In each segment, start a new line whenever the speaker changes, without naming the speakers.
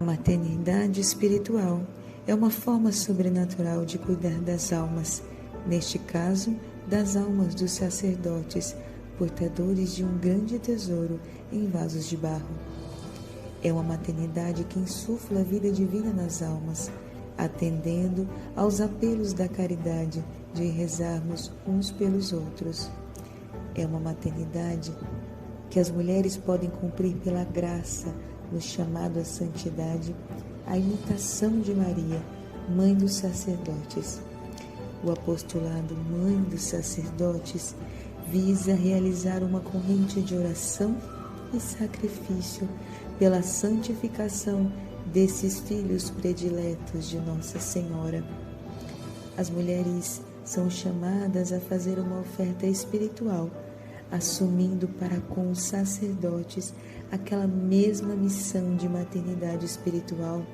A maternidade espiritual é uma forma sobrenatural de cuidar das almas, neste caso, das almas dos sacerdotes, portadores de um grande tesouro em vasos de barro. É uma maternidade que insufla a vida divina nas almas, atendendo aos apelos da caridade de rezarmos uns pelos outros. É uma maternidade que as mulheres podem cumprir pela graça no chamado à santidade, a imitação de Maria, Mãe dos Sacerdotes. O apostolado Mãe dos Sacerdotes visa realizar uma corrente de oração e sacrifício pela santificação desses filhos prediletos de Nossa Senhora. As mulheres são chamadas a fazer uma oferta espiritual, assumindo para com os sacerdotes aquela mesma missão de maternidade espiritual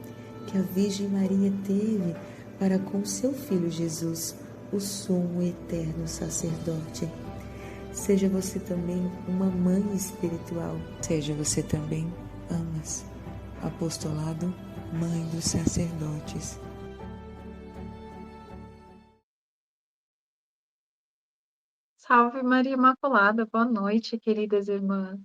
que a Virgem Maria teve para com seu Filho Jesus, o sumo e eterno sacerdote. Seja você também uma mãe espiritual. Seja você também, amas, apostolado Mãe dos Sacerdotes.
Salve Maria Imaculada, boa noite, queridas irmãs.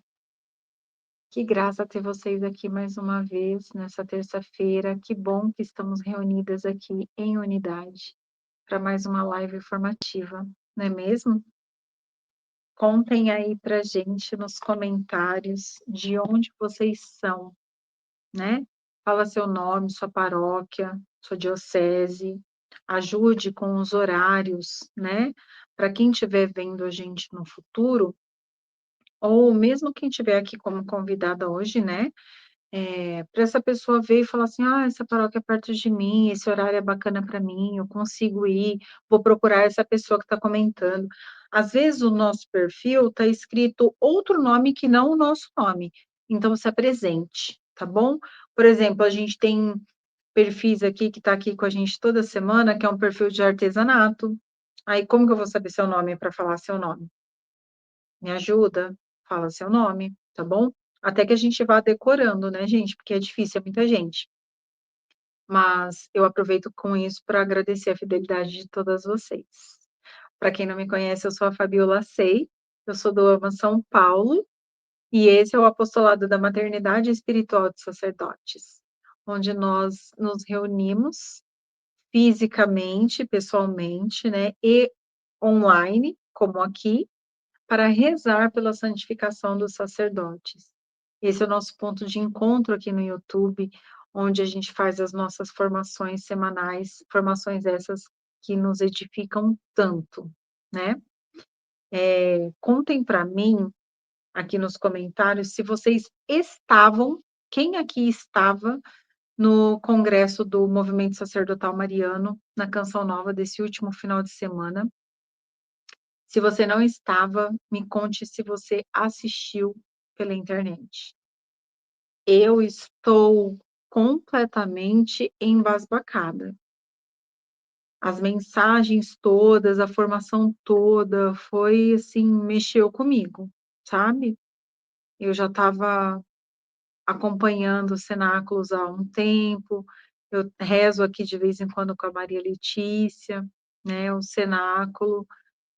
Que graça ter vocês aqui mais uma vez nessa terça-feira. Que bom que estamos reunidas aqui em unidade para mais uma live informativa, não é mesmo? Contem aí pra gente nos comentários de onde vocês são, né? Fala seu nome, sua paróquia, sua diocese, ajude com os horários, né? Para quem estiver vendo a gente no futuro, ou mesmo quem estiver aqui como convidada hoje, né? Para essa pessoa ver e falar assim: ah, essa paróquia é perto de mim, esse horário é bacana para mim, eu consigo ir, vou procurar essa pessoa que está comentando. Às vezes o nosso perfil está escrito outro nome que não o nosso nome, então se apresente, tá bom? Por exemplo, a gente tem perfis aqui que está aqui com a gente toda semana, que é um perfil de artesanato. Aí, como que eu vou saber seu nome para falar seu nome? Me ajuda? Fala seu nome, tá bom? Até que a gente vá decorando, né, gente? Porque é difícil, é muita gente. Mas eu aproveito com isso para agradecer a fidelidade de todas vocês. Para quem não me conhece, eu sou a Fabiola Sei, eu sou do AMA São Paulo, e esse é o Apostolado da Maternidade Espiritual dos Sacerdotes, onde nós nos reunimos fisicamente, pessoalmente, né, e online, como aqui, para rezar pela santificação dos sacerdotes. Esse é o nosso ponto de encontro aqui no YouTube, onde a gente faz as nossas formações semanais, formações essas que nos edificam tanto, né? Contem para mim, aqui nos comentários, se vocês estavam, quem aqui estava no congresso do Movimento Sacerdotal Mariano, na Canção Nova desse último final de semana. Se você não estava, me conte se você assistiu pela internet. Eu estou completamente embasbacada. As mensagens todas, a formação toda, foi assim, mexeu comigo, sabe? Eu já estava acompanhando os cenáculos há um tempo, eu rezo aqui de vez em quando com a Maria Letícia, né, o cenáculo,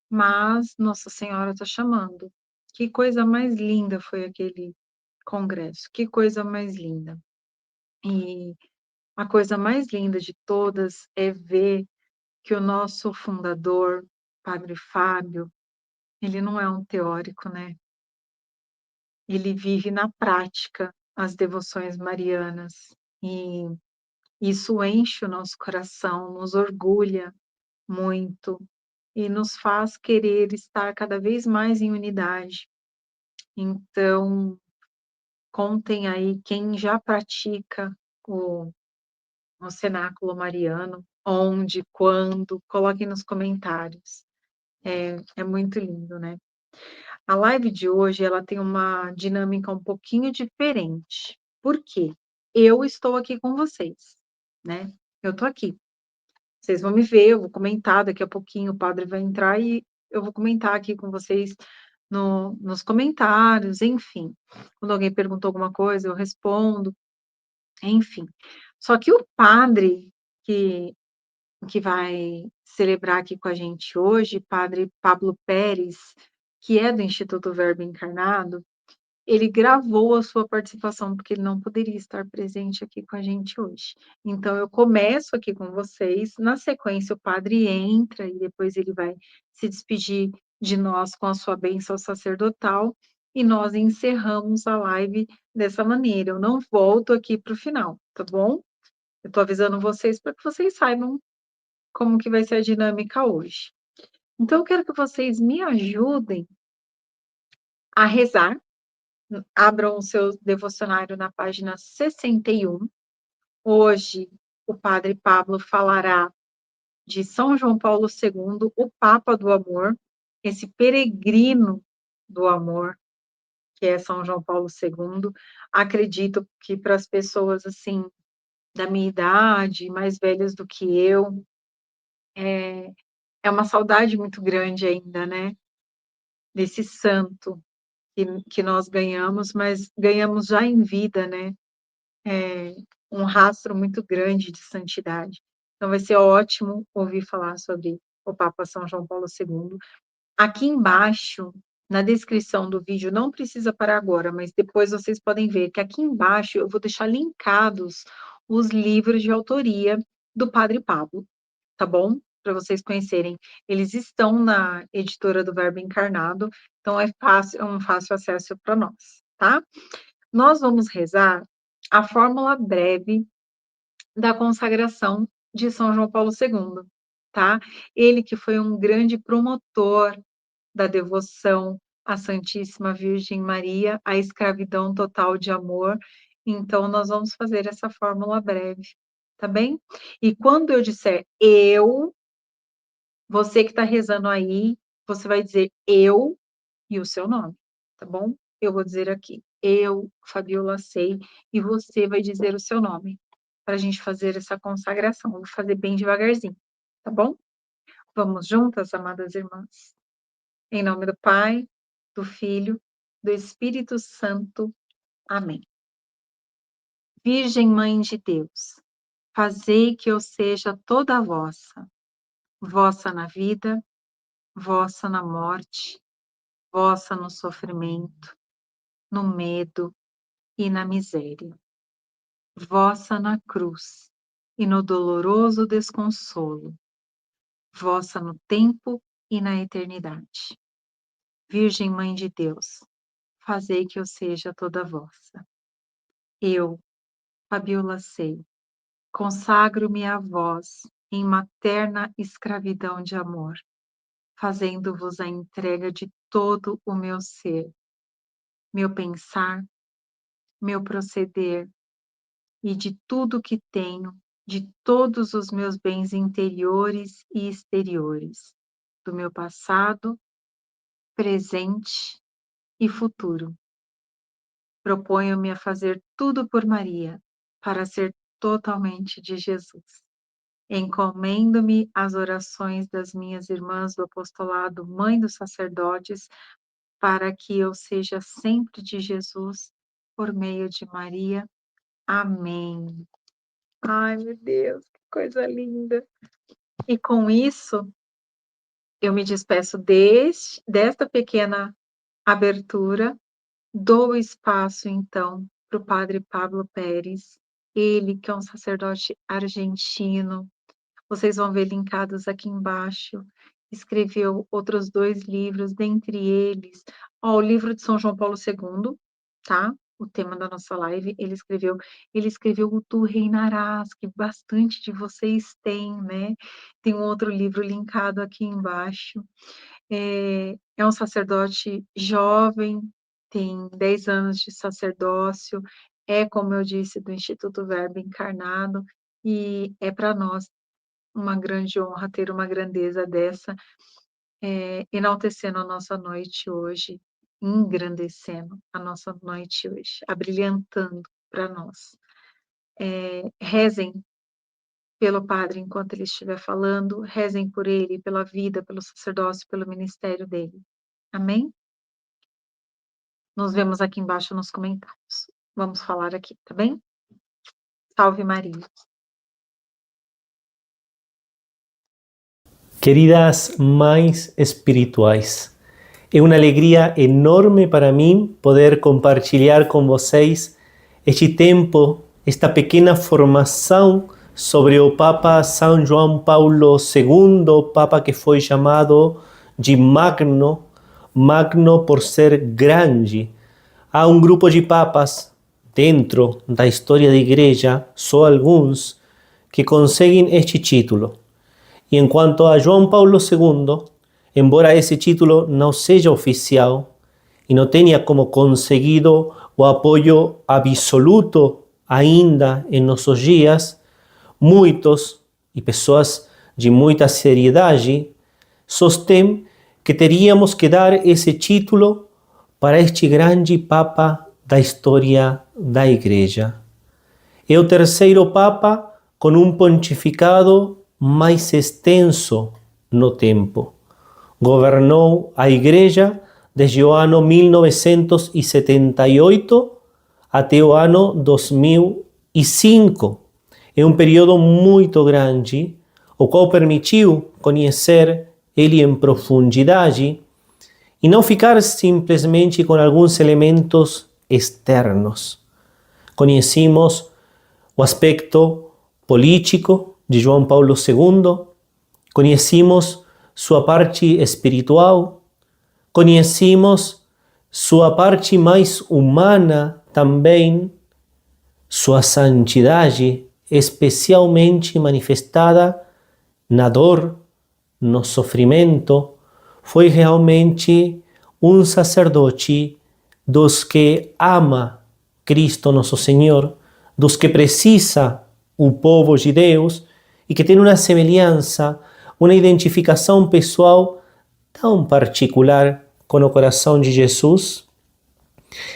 mas Nossa Senhora está chamando. Que coisa mais linda foi aquele congresso, que coisa mais linda. E a coisa mais linda de todas é ver que o nosso fundador, Padre Fábio, ele não é um teórico, né? Ele vive na prática as devoções marianas e isso enche o nosso coração, nos orgulha muito e nos faz querer estar cada vez mais em unidade. Então, contem aí quem já pratica o cenáculo mariano, onde, quando, coloquem nos comentários. É muito lindo, né? A live de hoje, ela tem uma dinâmica um pouquinho diferente. Por quê? Eu estou aqui com vocês, né? Eu estou aqui. Vocês vão me ver, eu vou comentar daqui a pouquinho, o padre vai entrar e eu vou comentar aqui com vocês nos comentários, enfim. Quando alguém perguntou alguma coisa, eu respondo. enfim. Só que o padre que que vai celebrar aqui com a gente hoje, padre Pablo Peres, que é do Instituto Verbo Encarnado, ele gravou a sua participação, porque ele não poderia estar presente aqui com a gente hoje. Então eu começo aqui com vocês, na sequência o padre entra e depois ele vai se despedir de nós com a sua bênção sacerdotal, e nós encerramos a live dessa maneira. Eu não volto aqui para o final, tá bom? Eu estou avisando vocês para que vocês saibam como que vai ser a dinâmica hoje. Então eu quero que vocês me ajudem a rezar. Abram o seu devocionário na página 61. Hoje, o padre Pablo falará de São João Paulo II, o Papa do Amor, esse peregrino do amor, que é São João Paulo II. Acredito que para as pessoas, assim, da minha idade, mais velhas do que eu, é uma saudade muito grande ainda, né, desse santo que nós ganhamos, mas ganhamos já em vida, né, um rastro muito grande de santidade. Então vai ser ótimo ouvir falar sobre o Papa São João Paulo II. Aqui embaixo, na descrição do vídeo, não precisa parar agora, mas depois vocês podem ver que aqui embaixo eu vou deixar linkados os livros de autoria do Padre Pablo, tá bom? Para vocês conhecerem. Eles estão na editora do Verbo Encarnado, então é fácil, é um fácil acesso para nós, tá? Nós vamos rezar a fórmula breve da consagração de São João Paulo II, tá? Ele que foi um grande promotor da devoção à Santíssima Virgem Maria, à escravidão total de amor. Então, nós vamos fazer essa fórmula breve, tá bem? E quando eu disser eu, você que está rezando aí, você vai dizer eu e o seu nome, tá bom? Eu vou dizer aqui, eu, Fabiola Sei, e você vai dizer o seu nome, para a gente fazer essa consagração. Vou fazer bem devagarzinho, tá bom? Vamos juntas, amadas irmãs? Em nome do Pai, do Filho, do Espírito Santo. Amém. Virgem Mãe de Deus, fazei que eu seja toda vossa, vossa na vida, vossa na morte, vossa no sofrimento, no medo e na miséria, vossa na cruz e no doloroso desconsolo, vossa no tempo e na eternidade. Virgem Mãe de Deus, fazei que eu seja toda vossa. Eu, Fabiola Sei, consagro-me a vós em materna escravidão de amor, fazendo-vos a entrega de todo o meu ser, meu pensar, meu proceder e de tudo que tenho, de todos os meus bens interiores e exteriores, do meu passado, presente e futuro. Proponho-me a fazer tudo por Maria, para ser totalmente de Jesus. Encomendo-me às orações das minhas irmãs do apostolado, Mãe dos Sacerdotes, para que eu seja sempre de Jesus, por meio de Maria. Amém. Ai, meu Deus, que coisa linda. E com isso, eu me despeço desta pequena abertura, dou espaço, então, para o padre Pablo Peres, ele que é um sacerdote argentino. Vocês vão ver linkados aqui embaixo. Escreveu outros 2 livros, dentre eles, ó, o livro de São João Paulo II, tá? O tema da nossa live, ele escreveu o Tu Reinarás, que bastante de vocês têm, né? Tem um outro livro linkado aqui embaixo. É um sacerdote jovem, tem 10 anos de sacerdócio, é, como eu disse, do Instituto Verbo Encarnado, e é para nós uma grande honra ter uma grandeza dessa, enaltecendo a nossa noite hoje, engrandecendo a nossa noite hoje, abrilhantando para nós. Rezem pelo padre enquanto ele estiver falando, rezem por ele, pela vida, pelo sacerdócio, pelo ministério dele. Amém? Nos vemos aqui embaixo nos comentários. Vamos falar aqui, tá bem? Salve Maria.
Queridas mães espirituais, é uma alegria enorme para mim poder compartilhar com vocês este tempo, esta pequena formação sobre o Papa São João Paulo II, Papa que foi chamado de Magno, Magno por ser grande. Há um grupo de papas dentro da história da Igreja, só alguns, que conseguem este título. E enquanto a João Paulo II, embora esse título não seja oficial e não tenha como conseguido o apoio absoluto ainda em nossos dias, muitos e pessoas de muita seriedade sostêm que teríamos que dar esse título para este grande Papa da história da Igreja. É o terceiro Papa com um pontificado mais extenso no tempo. Governou a Igreja desde o ano 1978 até o ano 2005. É um período muito grande, o qual permitiu conhecer ele em profundidade e não ficar simplesmente com alguns elementos externos. Conhecemos o aspecto político de João Paulo II, conhecemos sua parte espiritual, conhecemos sua parte mais humana também, sua santidade, especialmente manifestada na dor, no sofrimento. Foi realmente um sacerdote dos que ama Cristo nosso Senhor, dos que precisa o povo de Deus e que tem uma semelhança, uma identificação pessoal tão particular com o coração de Jesus.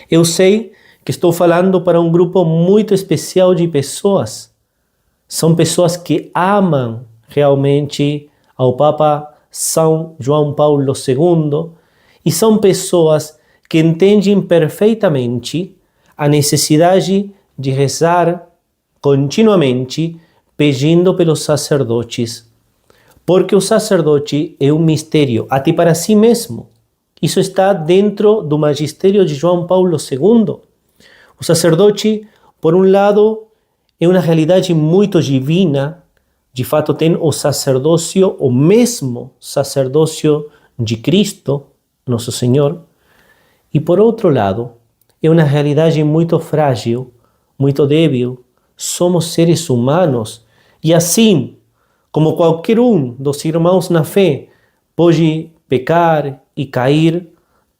Eu sei que estou falando para um grupo muito especial de pessoas. São pessoas que amam realmente ao Papa São João Paulo II e são pessoas que entendem perfeitamente a necessidade de rezar continuamente pedindo pelos sacerdotes, porque o sacerdote é um mistério até para si mesmo. Isso está dentro do magistério de João Paulo II. O sacerdote, por um lado, é uma realidade muito divina, de fato tem o sacerdócio, o mesmo sacerdócio de Cristo, nosso Senhor, e por outro lado, é uma realidade muito frágil, muito débil. Somos seres humanos e assim, como qualquer um dos irmãos na fé pode pecar e cair,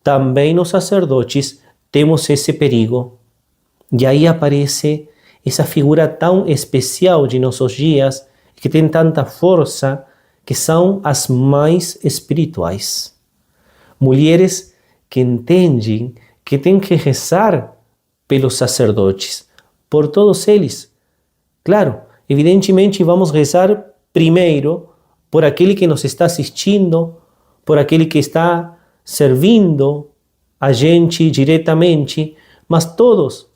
também os sacerdotes temos esse perigo. E aí aparece essa figura tão especial de nossos dias, que tem tanta força, que são as mães espirituais. Mulheres que entendem que têm que rezar pelos sacerdotes, por todos eles. Claro, evidentemente vamos rezar primeiro por aquele que nos está assistindo, por aquele que está servindo a gente diretamente, mas todos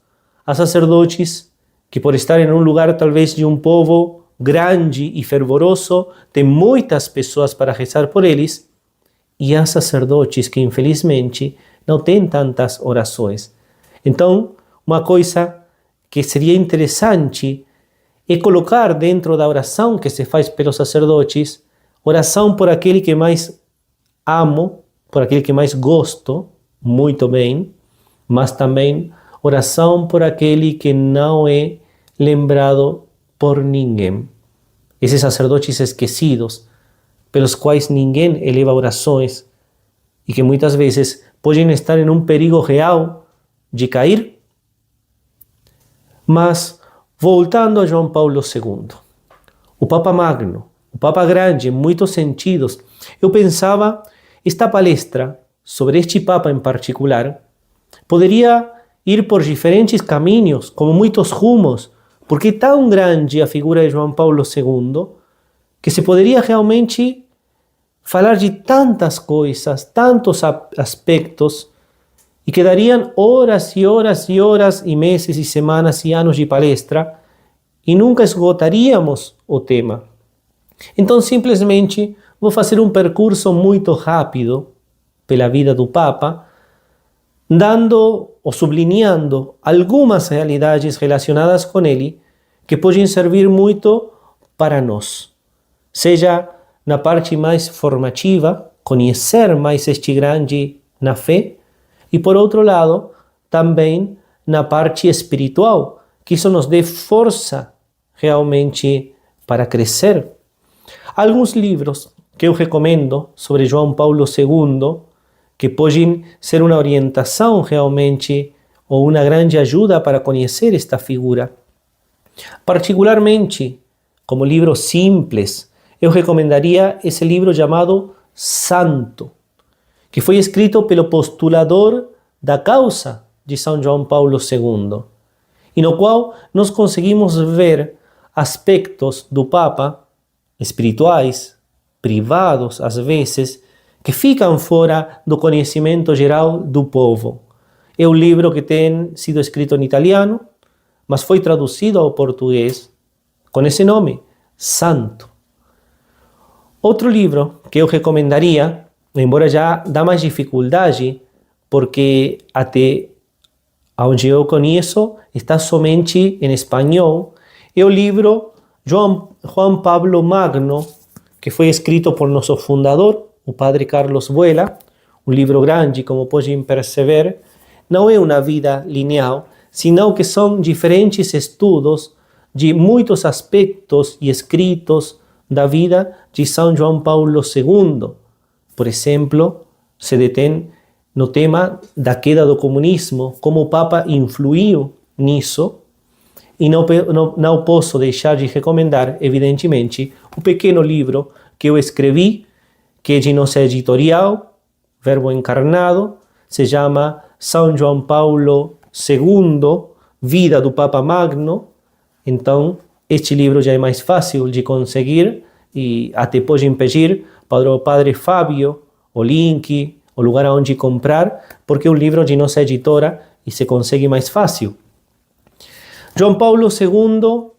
os sacerdotes que por estar em um lugar talvez de um povo grande e fervoroso, tem muitas pessoas para rezar por eles, e há sacerdotes que infelizmente não têm tantas orações. Então, uma coisa que seria interessante é colocar dentro da oração que se faz pelos sacerdotes, oração por aquele que mais amo, por aquele que mais gosto, muito bem, mas também oração por aquele que não é lembrado por ninguém. Esses sacerdotes esquecidos, pelos quais ninguém eleva orações e que muitas vezes podem estar em um perigo real de cair. Mas, voltando a João Paulo II, o Papa Magno, o Papa Grande em muitos sentidos, eu pensava, esta palestra sobre este Papa em particular poderia ir por diferentes caminhos, como muitos rumos, porque é tão grande a figura de João Paulo II que se poderia realmente falar de tantas coisas, tantos aspectos, e que dariam horas e horas e horas e meses e semanas e anos de palestra, e nunca esgotaríamos o tema. Então, simplesmente, vou fazer um percurso muito rápido pela vida do Papa, dando ou sublinhando algumas realidades relacionadas com ele que podem servir muito para nós. Seja na parte mais formativa, conhecer mais este grande na fé, e por outro lado, também na parte espiritual, que isso nos dê força realmente para crescer. Alguns livros que eu recomendo sobre João Paulo II, que podem ser uma orientação realmente ou uma grande ajuda para conhecer esta figura. Particularmente, como livro simples, eu recomendaria esse livro chamado Santo, que foi escrito pelo postulador da causa de São João Paulo II, e no qual nós conseguimos ver aspectos do Papa espirituais, privados às vezes, que ficam fora do conhecimento geral do povo. É um livro que tem sido escrito em italiano, mas foi traduzido ao português com esse nome, Santo. Outro livro que eu recomendaria, embora já dá mais dificuldade, porque até onde eu conheço está somente em espanhol, é o livro Juan Pablo Magno, que foi escrito por nosso fundador, o padre Carlos Vuela, um livro grande, como podem perceber. Não é uma vida linear, senão que são diferentes estudos de muitos aspectos e escritos da vida de São João Paulo II. Por exemplo, se detém no tema da queda do comunismo, como o Papa influiu nisso, e não posso deixar de recomendar, evidentemente, o pequeno livro que eu escrevi, que é de nossa editorial, Verbo Encarnado, se chama São João Paulo II, Vida do Papa Magno. Então, este livro já é mais fácil de conseguir e até podem pedir para o Padre Fábio o link, o lugar onde comprar, porque é um livro de nossa editora e se consegue mais fácil. João Paulo II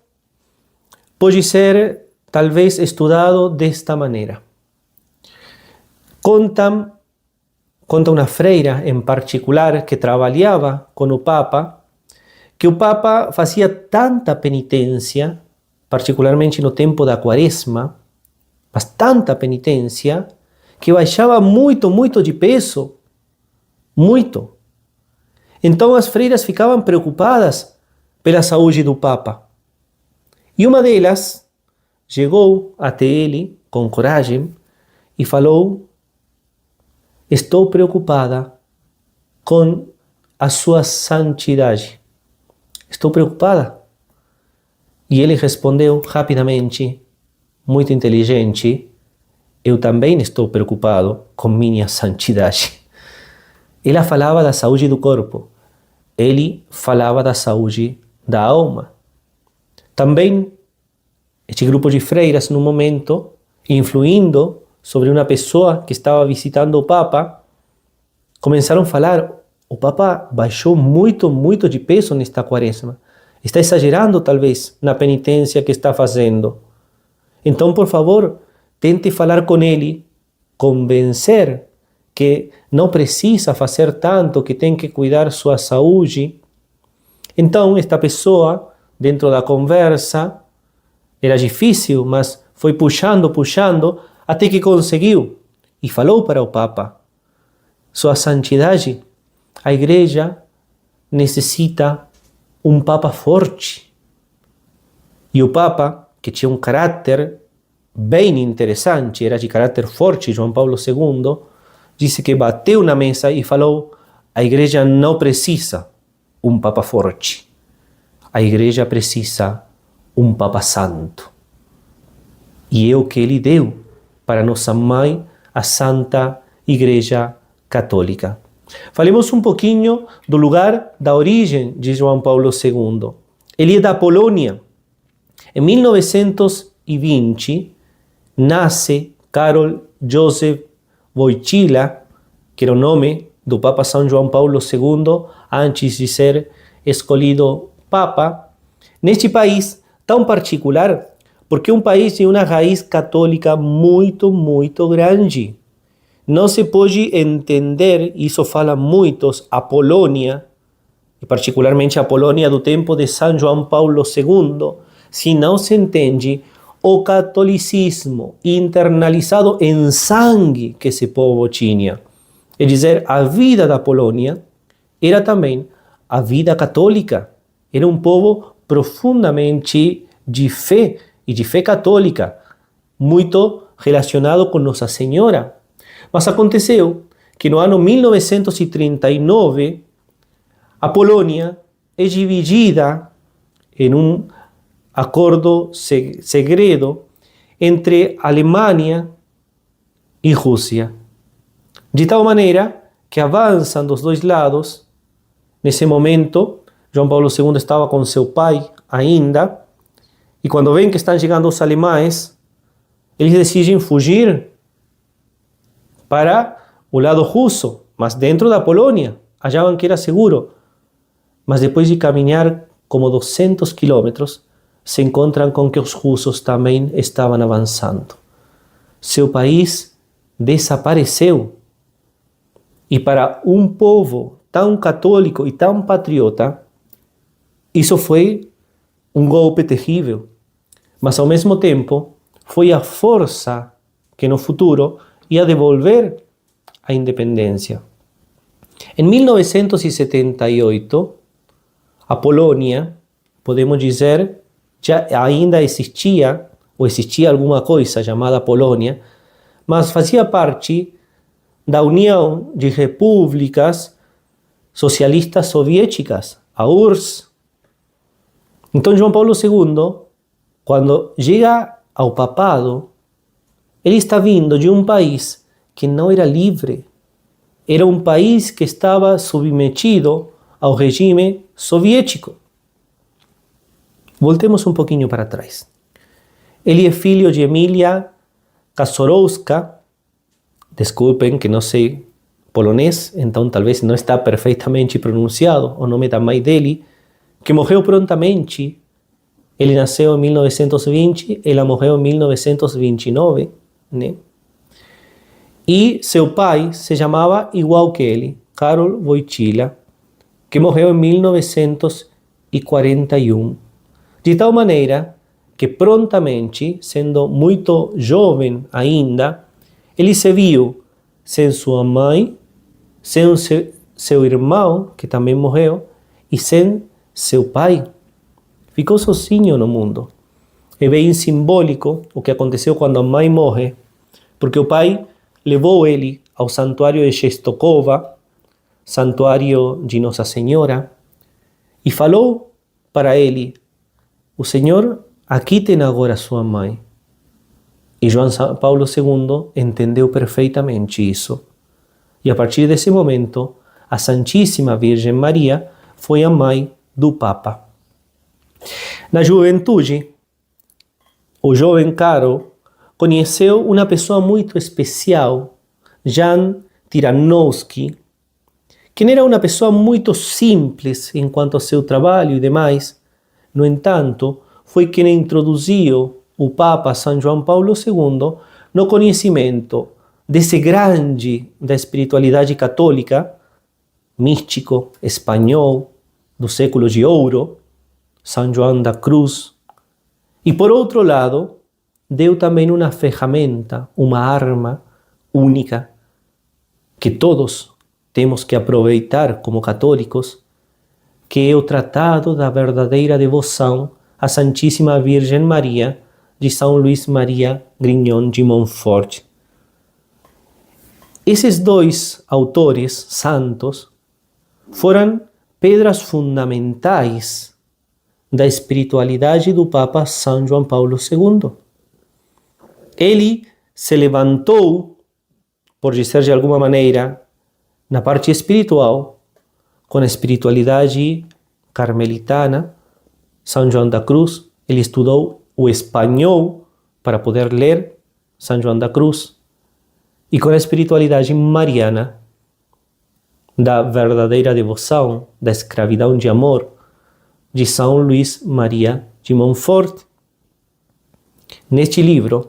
pode ser, talvez, estudado desta maneira. Conta uma freira em particular que trabalhava com o Papa, que o Papa fazia tanta penitência, particularmente no tempo da Quaresma, mas tanta penitência, que baixava muito de peso, muito. Então as freiras ficavam preocupadas pela saúde do Papa. E uma delas chegou até ele com coragem e falou: estou preocupada com a sua santidade. Estou preocupada. E ele respondeu rapidamente, muito inteligente: eu também estou preocupado com minha santidade. Ela falava da saúde do corpo, ele falava da saúde da alma. Também este grupo de freiras, no momento, influindo sobre uma pessoa que estava visitando o Papa, começaram a falar: o Papa baixou muito de peso nesta quaresma. Está exagerando, talvez, na penitência que está fazendo. Então, por favor, tente falar com ele, convencer que não precisa fazer tanto, que tem que cuidar sua saúde. Então, esta pessoa, dentro da conversa, era difícil, mas foi puxando, até que conseguiu. E falou para o Papa: sua santidade, a igreja necessita um Papa forte. E o Papa, que tinha um caráter bem interessante, era de caráter forte, João Paulo II, disse que bateu na mesa e falou: a igreja não precisa um Papa forte. A igreja precisa um Papa santo. E é o que ele deu para nossa mãe, a Santa Igreja Católica. Falemos um pouquinho do lugar da origem de João Paulo II. Ele é da Polônia. Em 1920, nasce Karol Józef Wojtyła, que era o nome do Papa São João Paulo II, antes de ser escolhido Papa, neste país tão particular porque é um país de uma raiz católica muito grande. Não se pode entender, isso fala muitos, a Polônia, e particularmente a Polônia do tempo de São João Paulo II, se não se entende o catolicismo internalizado em sangue que esse povo tinha. É dizer, a vida da Polônia era também a vida católica. Era um povo profundamente de fé, e de fé católica, muito relacionado com Nossa Senhora. Mas aconteceu que no ano 1939, a Polônia é dividida em um acordo segredo entre Alemanha e Rússia. De tal maneira que avançam dos dois lados. Nesse momento, João Paulo II estava com seu pai ainda, e quando vem que estão chegando os alemães, eles decidem fugir para o lado russo, mas dentro da Polônia. Achavam que era seguro. Mas depois de caminhar como 200 quilômetros, se encontram com que os russos também estavam avançando. Seu país desapareceu. E para um povo tão católico e tão patriota, isso foi um golpe terrível. Mas ao mesmo tempo, foi a força que no futuro ia devolver a independência. Em 1978, a Polônia, podemos dizer, já ainda existia, ou existia alguma coisa chamada Polônia, mas fazia parte da União de Repúblicas Socialistas Soviéticas, a URSS. Então João Paulo II, quando chega ao papado, ele está vindo de um país que não era livre. Era um país que estava submetido ao regime soviético. Voltemos um pouquinho para trás. Ele é filho de Emilia Kaczorowska. Desculpem que não sei polonês, então talvez não está perfeitamente pronunciado o nome da mãe dele, que morreu prontamente. Ele nasceu em 1920, ela morreu em 1929, né? E seu pai se chamava igual que ele, Karol Wojtyła, que morreu em 1941. De tal maneira que prontamente, sendo muito jovem ainda, ele se viu sem sua mãe, sem seu irmão, que também morreu, e sem seu pai. Ficou sozinho no mundo. É bem simbólico o que aconteceu quando a mãe morre, porque o pai levou ele ao santuário de Częstochowa, santuário de Nossa Senhora, e falou para ele: o Senhor aqui tem agora sua mãe. E João Paulo II entendeu perfeitamente isso. E a partir desse momento, a Santíssima Virgem Maria foi a mãe do Papa. Na juventude, o jovem Karol conheceu uma pessoa muito especial, Jan Tyranowski, que era uma pessoa muito simples enquanto ao seu trabalho e demais. No entanto, foi quem introduziu o Papa São João Paulo II no conhecimento desse grande da espiritualidade católica, místico, espanhol, do século de ouro, São João da Cruz. E por outro lado, deu também uma ferramenta, uma arma única, que todos temos que aproveitar como católicos, que é o Tratado da Verdadeira Devoção à Santíssima Virgem Maria, de São Luís Maria Grignon de Montfort. Esses dois autores santos foram pedras fundamentais da espiritualidade do Papa São João Paulo II. Ele se levantou, por dizer de alguma maneira, na parte espiritual, com a espiritualidade carmelitana, São João da Cruz. Ele estudou o espanhol para poder ler São João da Cruz, e com a espiritualidade mariana, da verdadeira devoção, da escravidão de amor, de São Luís Maria de Montfort. Neste livro,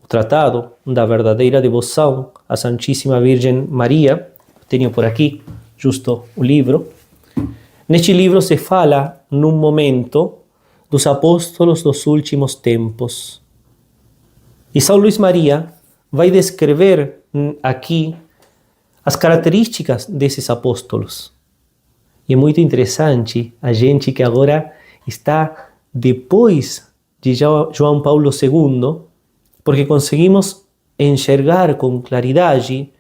o Tratado da Verdadeira Devoção à Santíssima Virgem Maria, tenho por aqui justo o livro. Neste livro se fala num momento dos apóstolos dos últimos tempos. E São Luís Maria vai descrever aqui as características desses apóstolos. E é muito interessante a gente que agora está depois de João Paulo II, porque conseguimos enxergar com claridade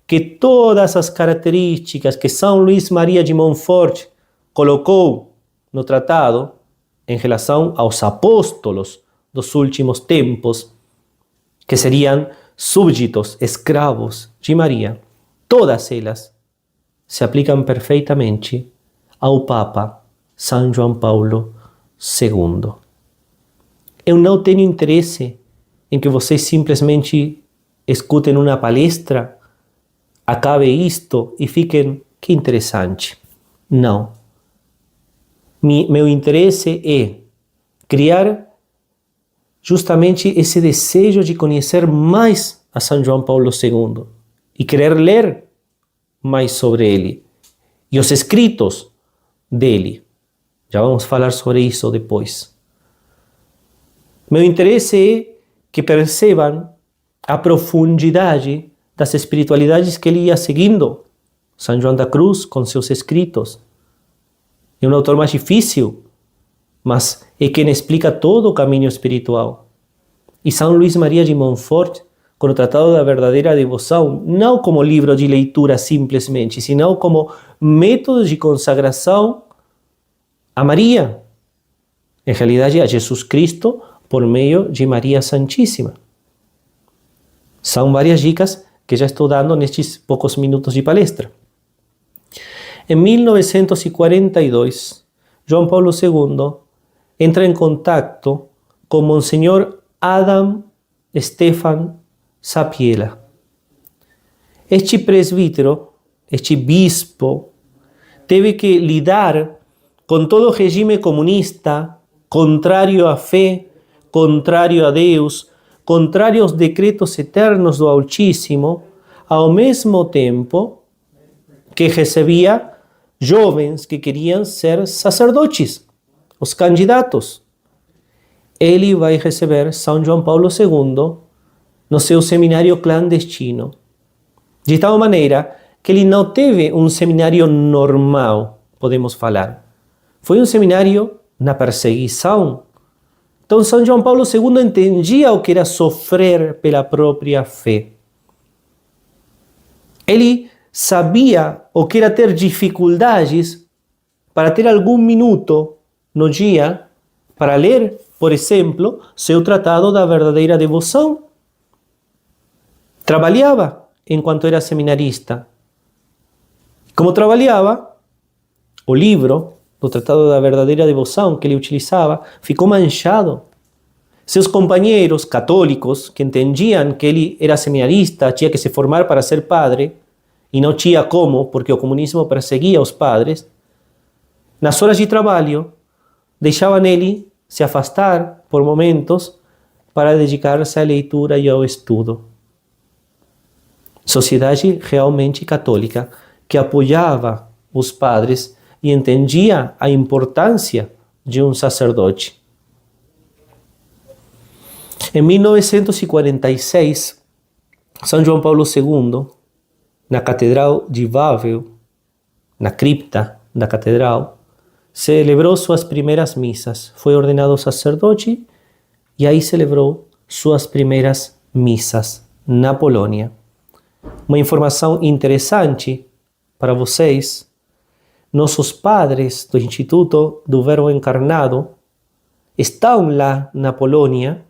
que todas as características que São Luís Maria de Montfort colocou no tratado em relação aos apóstolos dos últimos tempos, que seriam súbditos, escravos de Maria, todas elas se aplicam perfeitamente ao Papa São João Paulo II. Eu não tenho interesse em que vocês simplesmente escutem uma palestra, acabe isto e fiquem, que interessante. Não. Meu interesse é criar justamente esse desejo de conhecer mais a São João Paulo II e querer ler mais sobre ele e os escritos dele. Já vamos falar sobre isso depois. Meu interesse é que percebam a profundidade das espiritualidades que ele ia seguindo. São João da Cruz, com seus escritos, é um autor mais difícil, mas é quem explica todo o caminho espiritual. E São Luís Maria de Montfort, com o Tratado da Verdadeira Devoção, não como livro de leitura simplesmente, senão como método de consagração a Maria, em realidade a Jesus Cristo, por meio de Maria Santíssima. São várias dicas que já estou dando nestes poucos minutos de palestra. Em 1942, João Paulo II entra em contato com Monsenhor Adam Stefan Sapieha. Este presbítero, este bispo, teve que lidar com todo o regime comunista, contrário à fé, contrário a Deus, contrário aos decretos eternos do Altíssimo, ao mesmo tempo que recebia jovens que queriam ser sacerdotes, os candidatos. Ele vai receber São João Paulo II no seu seminário clandestino, de tal maneira que ele não teve um seminário normal, podemos falar. Foi um seminário na perseguição. Então, São João Paulo II entendia o que era sofrer pela própria fé. Ele sabia o que era ter dificuldades para ter algum minuto no dia para ler, por exemplo, seu Tratado da Verdadeira Devoção. Trabalhava enquanto era seminarista. Como trabalhava, o livro do Tratado da Verdadeira Devoção que ele utilizava ficou manchado. Seus companheiros católicos, que entendiam que ele era seminarista, tinha que se formar para ser padre, e não tinha como, porque o comunismo perseguia os padres, nas horas de trabalho, deixavam ele se afastar por momentos para dedicar-se à leitura e ao estudo. Sociedade realmente católica que apoiava os padres e entendia a importância de um sacerdote. Em 1946, São João Paulo II, na Catedral de Wawel, na cripta da catedral, celebrou suas primeiras missas. Foi ordenado sacerdote e aí celebrou suas primeiras missas na Polônia. Uma informação interessante para vocês: nossos padres do Instituto do Verbo Encarnado estão lá na Polônia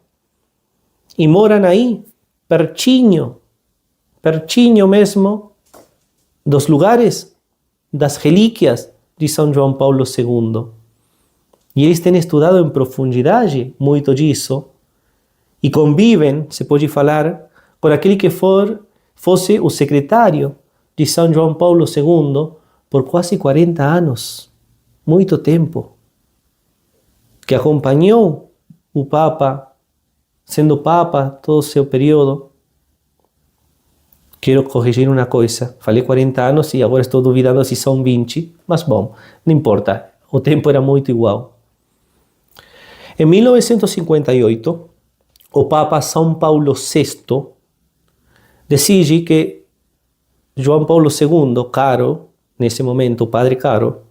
e moram aí, pertinho mesmo dos lugares, das relíquias de São João Paulo II. E eles têm estudado em profundidade muito disso e convivem, se pode falar, com aquele que fosse o secretário de São João Paulo II por quase 40 anos. Muito tempo. que acompanhou o Papa, sendo Papa todo o seu período. Quero corrigir uma coisa, falei 40 anos e agora estou duvidando se são 20, mas bom, não importa, o tempo era muito igual. Em 1958, o Papa São Paulo VI decide que João Paulo II, Caro, nesse momento o padre Caro,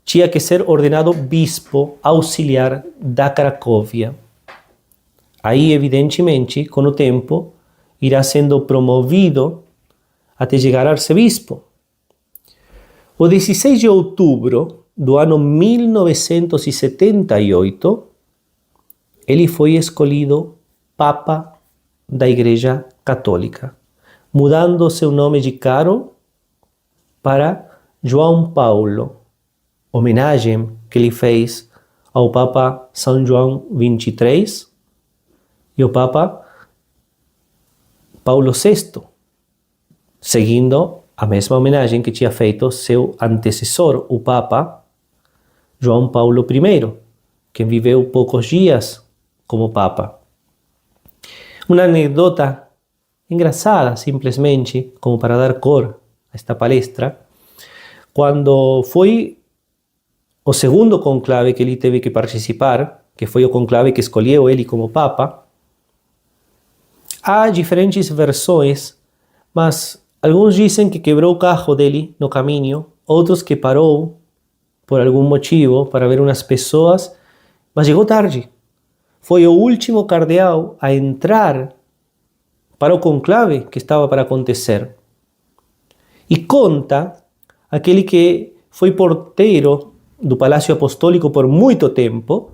tinha que ser ordenado bispo auxiliar da Cracóvia. Aí, evidentemente, com o tempo, irá sendo promovido até chegar a arcebispo. O 16 de outubro do ano 1978, ele foi escolhido Papa da Igreja Católica, mudando seu nome de Caro para João Paulo, homenagem que ele fez ao Papa São João XXIII e ao Papa Paulo VI, seguindo a mesma homenagem que tinha feito seu antecessor, o Papa João Paulo I, que viveu poucos dias como Papa. Uma anedota engraçada, simplesmente, como para dar cor a esta palestra, quando foi o segundo conclave que ele teve que participar, que foi o conclave que escolheu ele como Papa, há diferentes versões, mas alguns dizem que quebrou o carro dele no caminho, outros que parou por algum motivo para ver umas pessoas, mas chegou tarde. Foi o último cardeal a entrar para o conclave que estava para acontecer. E conta aquele que foi porteiro do Palácio Apostólico por muito tempo,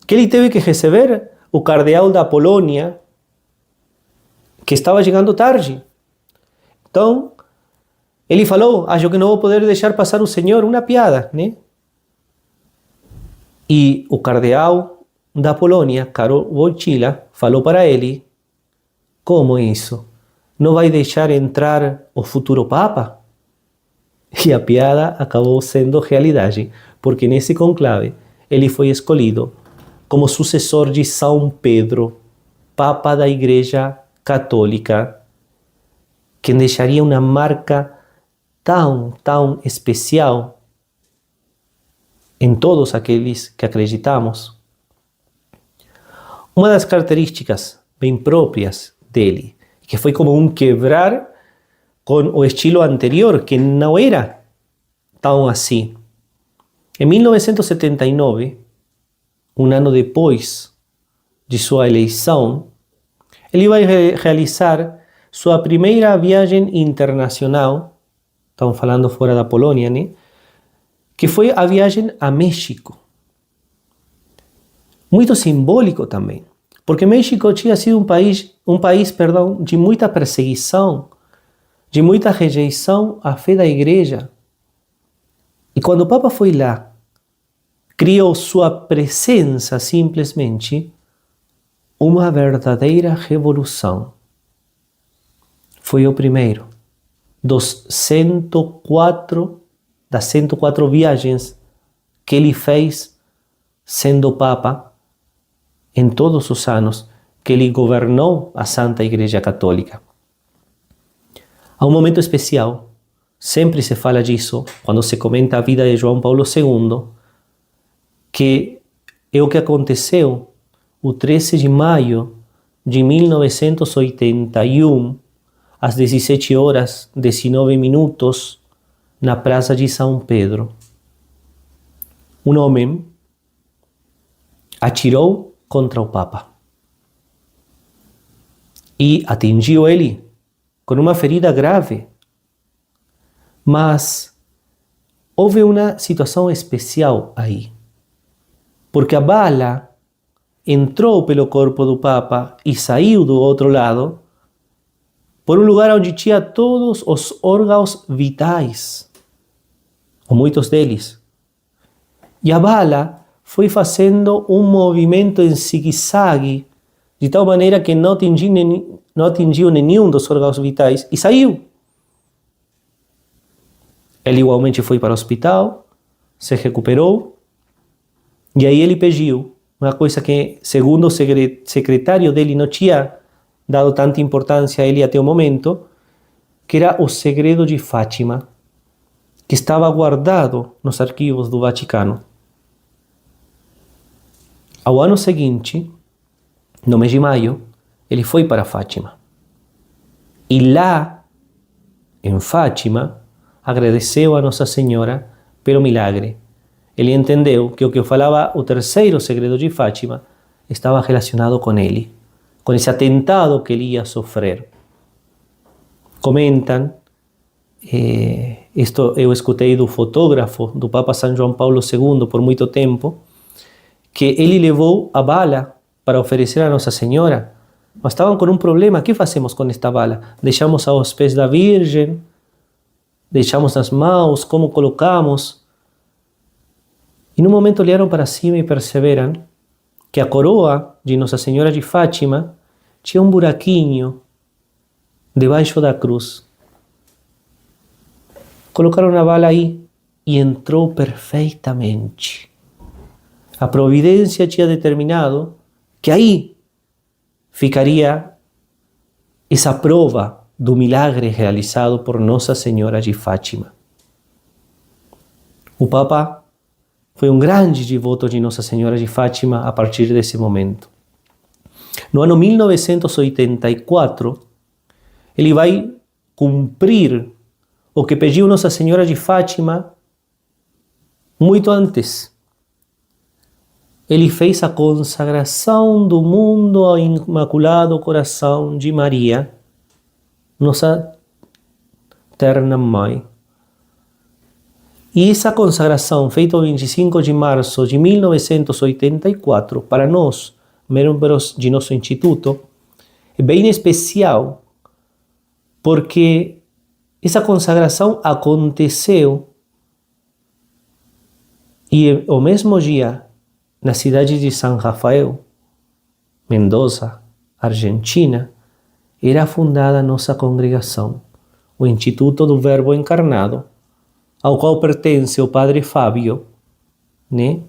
que ele teve que receber o cardeal da Polônia, que estava chegando tarde. Então, ele falou, acho que não vou poder deixar passar o senhor, uma piada, né? E o cardeal da Polônia, Karol Wojtyla, falou para ele, como isso? Não vai deixar entrar o futuro Papa? E a piada acabou sendo realidade, porque nesse conclave ele foi escolhido como sucessor de São Pedro, Papa da Igreja Católica, que deixaria uma marca tão especial em todos aqueles que acreditamos. Uma das características bem próprias dele, que foi como um quebrar com o estilo anterior, que não era tão assim. Em 1979, um ano depois de sua eleição, ele vai realizar sua primeira viagem internacional, estamos falando fora da Polônia, né? Que foi a viagem a México. Muito simbólico também, porque México tinha sido um país de muita perseguição, de muita rejeição à fé da igreja. E quando o Papa foi lá, criou sua presença simplesmente uma verdadeira revolução. Foi o primeiro das 104 viagens que ele fez sendo Papa em todos os anos que ele governou a Santa Igreja Católica. Há um momento especial, sempre se fala disso, quando se comenta a vida de João Paulo II, que é o que aconteceu o 13 de maio de 1981, às 17 horas 19 minutos, na Praça de São Pedro. Um homem atirou contra o Papa e atingiu ele com uma ferida grave. Mas houve uma situação especial aí, porque a bala entrou pelo corpo do Papa e saiu do outro lado por um lugar onde tinha todos os órgãos vitais, ou muitos deles. E a bala foi fazendo um movimento em zigue-zague, de tal maneira que não atingiu nenhum dos órgãos vitais e saiu. Ele igualmente foi para o hospital, se recuperou E aí ele pediu uma coisa que, segundo o secretário dele, não tinha dado tanta importância a ele até o momento, que era o segredo de Fátima, que estava guardado nos arquivos do Vaticano. Ao ano seguinte, no mês de maio, ele foi para Fátima. E lá, em Fátima, agradeceu a Nossa Senhora pelo milagre. Ele entendeu que o que eu falava, o terceiro segredo de Fátima, estava relacionado com ele, com esse atentado que ele ia sofrer. Comentam, isto eu escutei do fotógrafo do Papa São João Paulo II por muito tempo, que ele levou a bala para oferecer a Nossa Senhora, mas estavam com um problema. O que fazemos com esta bala? Deixamos aos pés da Virgem? Deixamos nas mãos? Como colocamos? E no momento olharam para cima e perceberam que a coroa de Nossa Senhora de Fátima tinha um buraquinho debaixo da cruz. Colocaram a bala aí e entrou perfeitamente. A providência tinha determinado que aí ficaria essa prova do milagre realizado por Nossa Senhora de Fátima. O Papa foi um grande devoto de Nossa Senhora de Fátima a partir desse momento. No ano 1984, ele vai cumprir o que pediu Nossa Senhora de Fátima muito antes. Ele fez a consagração do mundo ao Imaculado Coração de Maria, nossa terna mãe. E essa consagração, feita no 25 de março de 1984, para nós, membros de nosso instituto, é bem especial, porque essa consagração aconteceu e o mesmo dia, na cidade de São Rafael, Mendoza, Argentina, era fundada a nossa congregação, o Instituto do Verbo Encarnado, ao qual pertence o Padre Fábio, né,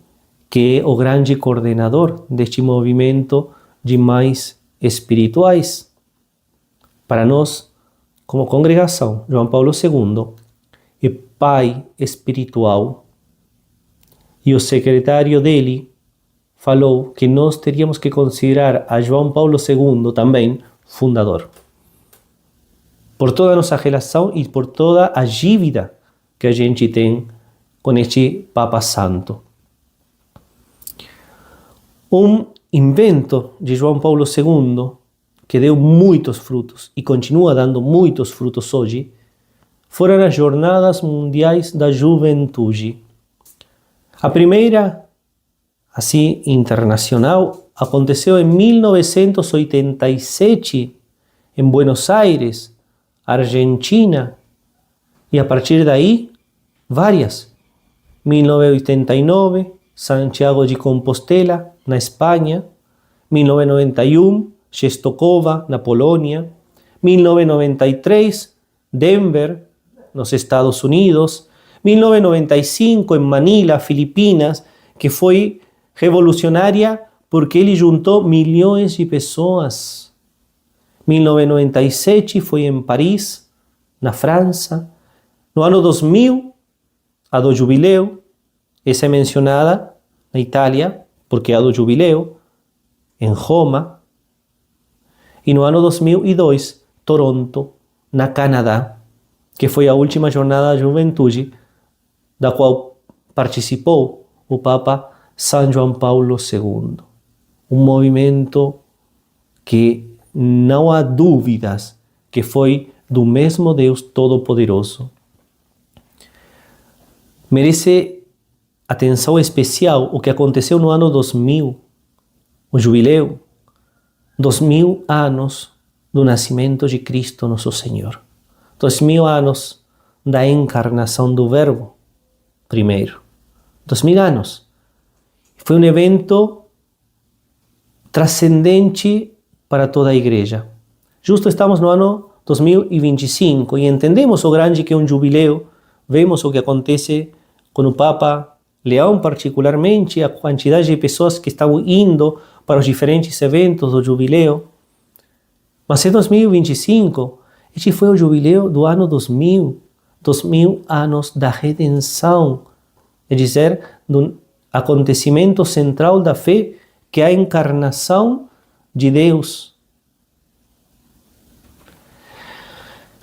que é o grande coordenador deste movimento de mães espirituais. Para nós, como congregação, João Paulo II é pai espiritual, e o secretário dele falou que nós teríamos que considerar a João Paulo II também fundador. Por toda a nossa relação e por toda a dívida que a gente tem com este Papa Santo. Um invento de João Paulo II que deu muitos frutos e continua dando muitos frutos hoje foram as Jornadas Mundiais da Juventude. A primeira, assim, internacional, aconteceu em 1987 em Buenos Aires, Argentina, e a partir daí, várias. 1989, Santiago de Compostela, na Espanha. 1991, Częstochowa, na Polônia. 1993, Denver, nos Estados Unidos. 1995, em Manila, Filipinas, que foi revolucionária porque ele juntou milhões de pessoas. 1997 foi em Paris, na França. No ano 2000, a do Jubileu, essa é mencionada na Itália, porque é a do Jubileu, em Roma. E no ano 2002, Toronto, na Canadá, que foi a última jornada da juventude, da qual participou o Papa São João Paulo II. Um movimento que não há dúvidas que foi do mesmo Deus Todo-Poderoso. Merece atenção especial o que aconteceu no ano 2000, o jubileu, 2000 anos do nascimento de Cristo Nosso Senhor. 2000 anos da encarnação do Verbo, primeiro. 2000 anos. Foi um evento transcendente para toda a igreja. Justo estamos no ano 2025 e entendemos o grande que é um jubileu, vemos o que acontece com o Papa Leão particularmente, a quantidade de pessoas que estavam indo para os diferentes eventos do jubileu. Mas em 2025, este foi o jubileu do ano 2000 anos da redenção, é dizer, do acontecimento central da fé, que é a encarnação de Deus.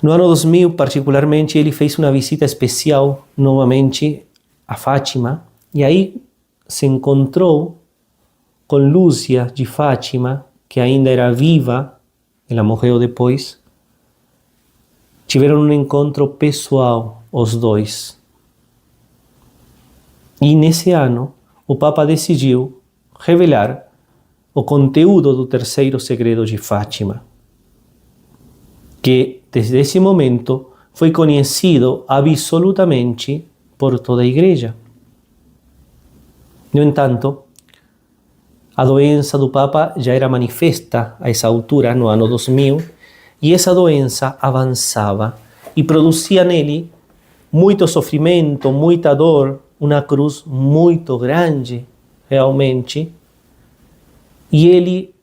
No ano 2000, particularmente, ele fez uma visita especial novamente a Fátima, e aí se encontrou com Lúcia de Fátima, que ainda era viva, ela morreu depois. Tiveram um encontro pessoal, os dois. E nesse ano, o Papa decidiu revelar o conteúdo do terceiro segredo de Fátima, que desde esse momento foi conhecido absolutamente por toda a Igreja. No entanto, a doença do Papa já era manifesta a essa altura, no ano 2000, e essa doença avançava e produzia nele muito sofrimento, muita dor, uma cruz muito grande, realmente. E ele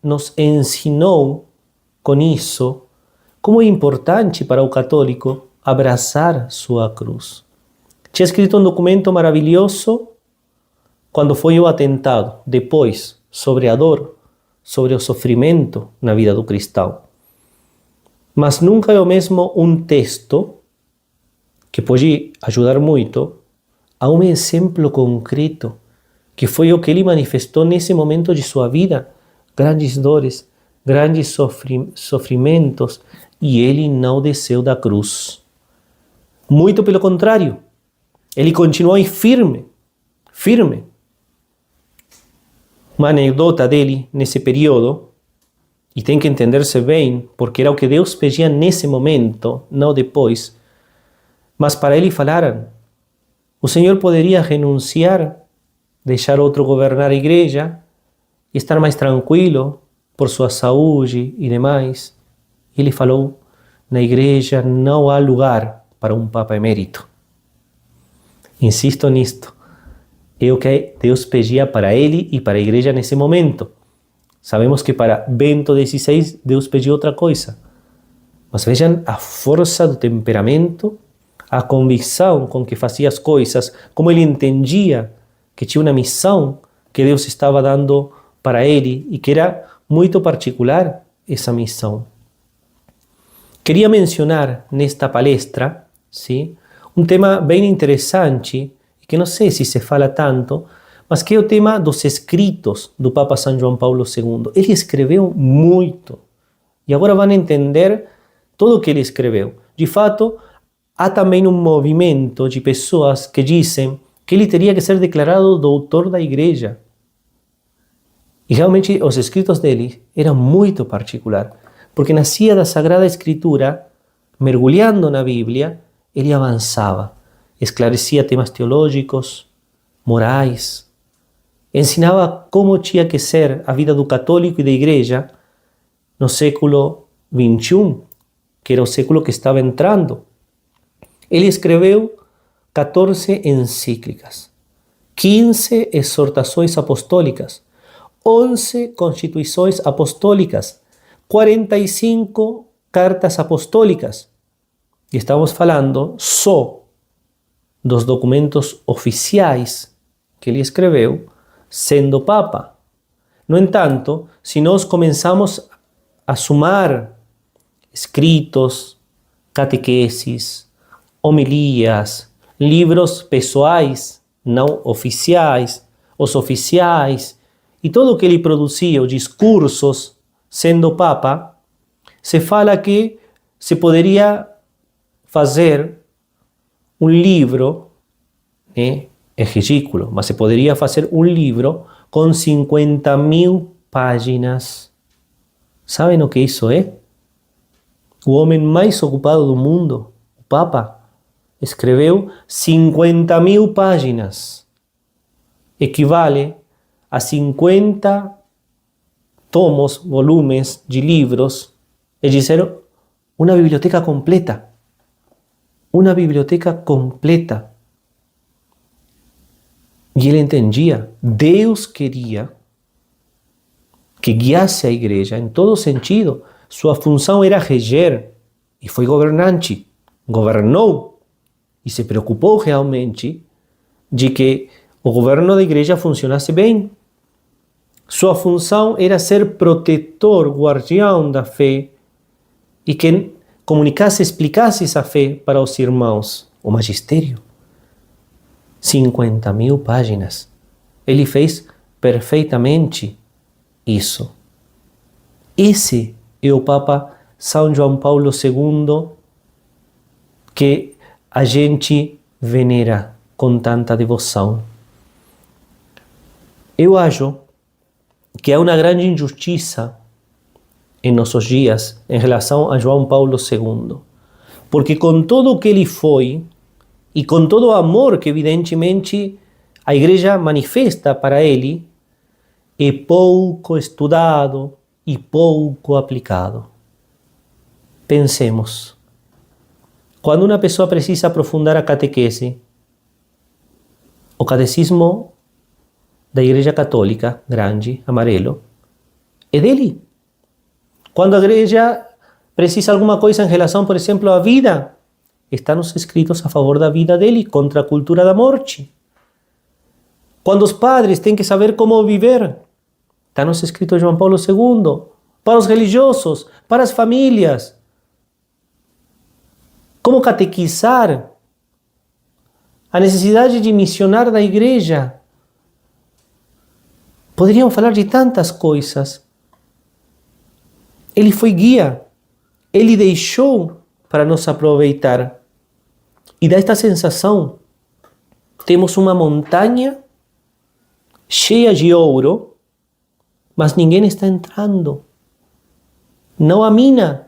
nos ensinou com isso como é importante para o católico abraçar sua cruz. Tinha escrito um documento maravilhoso quando foi o atentado, depois, sobre a dor, sobre o sofrimento na vida do cristão. Mas nunca é o mesmo um texto, que pode ajudar muito, a um exemplo concreto, que foi o que ele manifestou nesse momento de sua vida. Grandes dores, grandes sofrimentos, e ele não desceu da cruz. Muito pelo contrário, ele continuou aí firme. Uma anedota dele nesse período, e tem que entender-se bem, porque era o que Deus pedia nesse momento, não depois. Mas para ele falaram, o Senhor poderia renunciar, deixar outro governar a igreja, e estar mais tranquilo por sua saúde e demais. Ele falou, na igreja não há lugar para um Papa emérito. Insisto nisto. É o que Deus pedia para ele e para a igreja nesse momento. Sabemos que para Bento XVI Deus pediu outra coisa. Mas vejam a força do temperamento, a convicção com que fazia as coisas, como ele entendia que tinha uma missão que Deus estava dando para ele e que era muito particular essa missão. Queria mencionar nesta palestra, sim, um tema bem interessante, que não sei se se fala tanto, mas que é o tema dos escritos do Papa São João Paulo II. Ele escreveu muito, e agora vão entender tudo o que ele escreveu. De fato, há também um movimento de pessoas que dizem que ele teria que ser declarado doutor da igreja. E realmente os escritos dele eram muito particular, porque nascia da Sagrada Escritura, mergulhando na Bíblia, ele avançava. Esclarecia temas teológicos, morais, ensinava como tinha que ser a vida do católico e da igreja no século XXI, que era o século que estava entrando. Ele escreveu 14 encíclicas, 15 exortações apostólicas, 11 constituições apostólicas, 45 cartas apostólicas. E estamos falando só dos documentos oficiais que ele escreveu, sendo Papa. No entanto, se nós começamos a somar escritos, catequeses, homilias, livros pessoais, não oficiais, os oficiais, e tudo o que ele produzia, os discursos, sendo Papa, se fala que se poderia fazer um livro, é ridículo, mas se poderia fazer um livro com 50.000 páginas. Sabem o que isso é? O homem mais ocupado do mundo, o Papa, escreveu 50.000 páginas. Equivale a 50 tomos, volumes de livros, é dizer, uma biblioteca completa. Uma biblioteca completa. E ele entendia, Deus queria que guiasse a igreja em todo sentido. Sua função era reger, e foi governante. Governou e se preocupou realmente de que o governo da igreja funcionasse bem. Sua função era ser protetor, guardião da fé e que comunicasse, explicasse essa fé para os irmãos. O magistério. 50.000 páginas. Ele fez perfeitamente isso. Esse é o Papa São João Paulo II que a gente venera com tanta devoção. Eu acho que há uma grande injustiça em nossos dias em relação a João Paulo II, porque com tudo o que ele foi e com todo o amor que evidentemente a igreja manifesta para ele, é pouco estudado e pouco aplicado. Pensemos, quando uma pessoa precisa aprofundar a catequese, o catecismo da Igreja Católica, grande, amarelo, é dele. Quando a igreja precisa alguma coisa em relação, por exemplo, à vida, estão os escritos a favor da vida dele, contra a cultura da morte. Quando os padres têm que saber como viver, estão os escritos de João Paulo II, para os religiosos, para as famílias. Como catequizar, a necessidade de missionar da igreja. Poderíamos falar de tantas coisas. Ele foi guia, ele deixou para nos aproveitar. E dá esta sensação, temos uma montanha cheia de ouro, mas ninguém está entrando. Não há mina.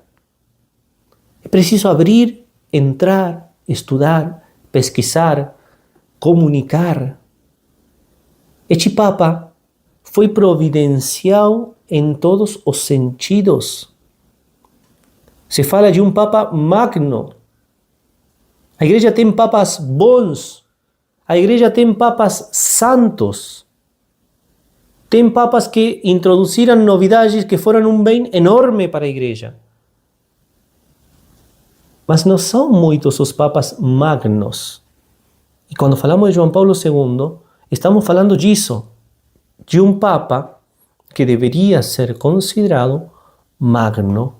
É preciso abrir, entrar, estudar, pesquisar, comunicar. Este Papa foi providencial em todos os sentidos. Se fala de um Papa magno. A igreja tem papas bons. A igreja tem papas santos. Tem papas que introduziram novidades que foram um bem enorme para a igreja. Mas não são muitos os papas magnos. E quando falamos de João Paulo II, estamos falando disso. De um papa que deveria ser considerado magno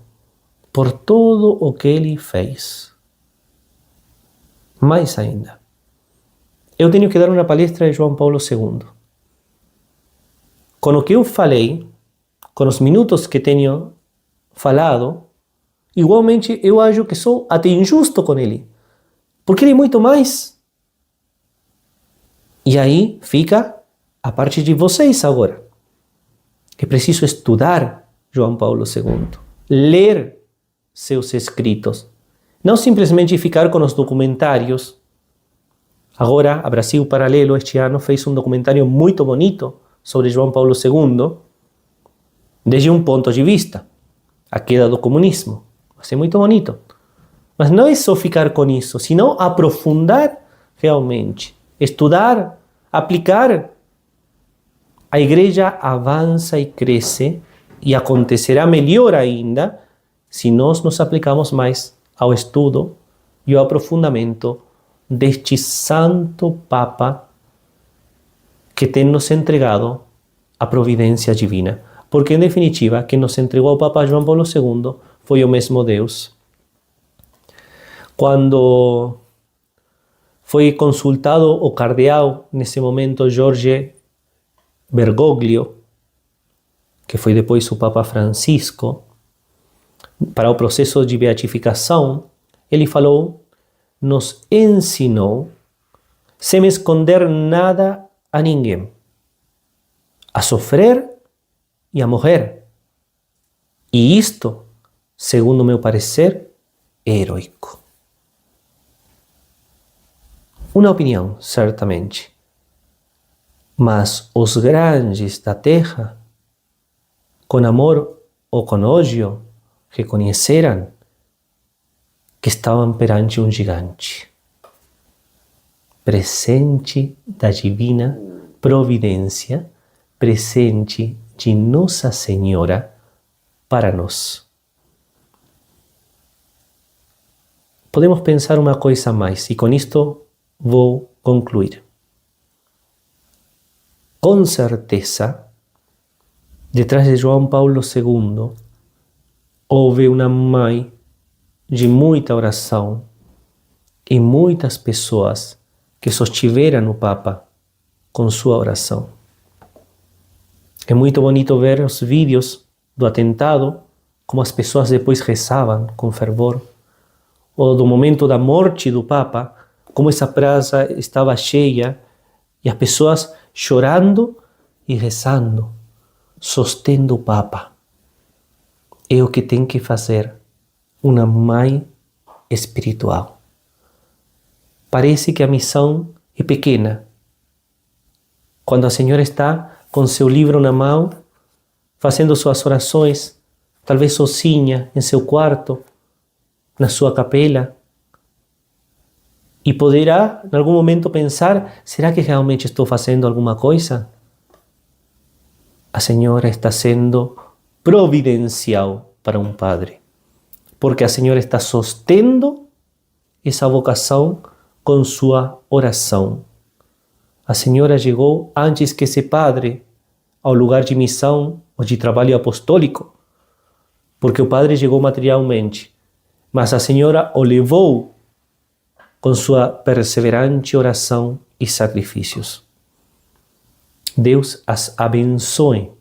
por todo o que ele fez. Mais ainda, eu tenho que dar uma palestra de João Paulo II. Com o que eu falei, com os minutos que tenho falado, igualmente eu acho que sou até injusto com ele, porque ele é muito mais. E aí fica a parte de vocês agora. É preciso estudar João Paulo II, ler seus escritos, não simplesmente ficar com os documentários. Agora, a Brasil Paralelo, este ano, fez um documentário muito bonito sobre João Paulo II, desde um ponto de vista, a queda do comunismo. Vai ser muito bonito. Mas não é só ficar com isso, senão aprofundar realmente, estudar, aplicar. A igreja avança e cresce, e acontecerá melhor ainda se nós nos aplicamos mais ao estudo e ao aprofundamento deste santo Papa que tem nos entregado a providência divina. Porque, em definitiva, quem nos entregou ao Papa João Paulo II foi o mesmo Deus. Quando foi consultado o cardeal, nesse momento, Jorge Bergoglio, que foi depois o Papa Francisco, para o processo de beatificação, ele falou, nos ensinou, sem esconder nada a ninguém, a sofrer e a morrer. E isto, segundo o meu parecer, é heroico. Uma opinião, certamente. Mas os grandes da terra, com amor ou com ódio, reconheceram que estavam perante um gigante. presente da divina providência, presente de Nossa Senhora para nós. Podemos pensar uma coisa a mais, e com isto vou concluir. Com certeza, detrás de João Paulo II, houve uma mãe de muita oração e muitas pessoas que sostiveram o Papa com sua oração. É muito bonito ver os vídeos do atentado, como as pessoas depois rezavam com fervor, ou do momento da morte do Papa, como essa praça estava cheia e as pessoas chorando e rezando, sostendo o Papa. É o que tem que fazer uma mãe espiritual. Parece que a missão é pequena. Quando a senhora está com seu livro na mão, fazendo suas orações, talvez sozinha em seu quarto, na sua capela, e poderá, em algum momento, pensar: será que realmente estou fazendo alguma coisa? A senhora está sendo providencial para um padre, porque a senhora está sustendo essa vocação com sua oração. A senhora chegou antes que esse padre ao lugar de missão ou de trabalho apostólico, porque o padre chegou materialmente, mas a senhora o levou com sua perseverante oração e sacrifícios. Deus as abençoe,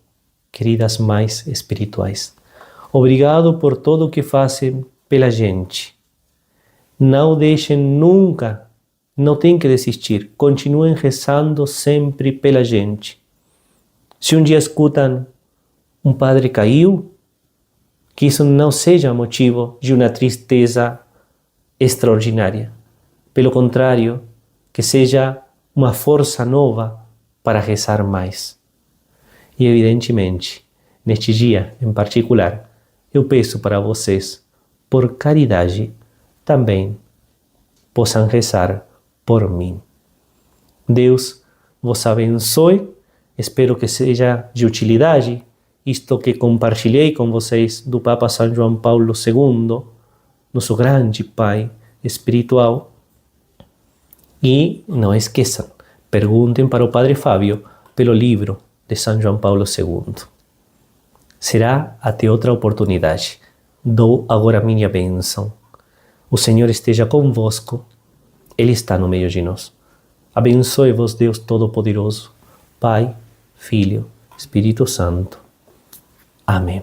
queridas mães espirituais. Obrigado por tudo o que fazem pela gente. Não deixem nunca, não tem que desistir. Continuem rezando sempre pela gente. Se um dia escutam um padre caiu, que isso não seja motivo de uma tristeza extraordinária. Pelo contrário, que seja uma força nova para rezar mais. E evidentemente, neste dia em particular, eu peço para vocês, por caridade, também possam rezar por mim. Deus vos abençoe. Espero que seja de utilidade isto que compartilhei com vocês do Papa São João Paulo II, nosso grande Pai espiritual. E não esqueçam, perguntem para o Padre Fábio pelo livro de São João Paulo II. Será até outra oportunidade. Dou agora minha bênção. O Senhor esteja convosco. Ele está no meio de nós. Abençoe-vos, Deus Todo-Poderoso, Pai, Filho, Espírito Santo. Amém.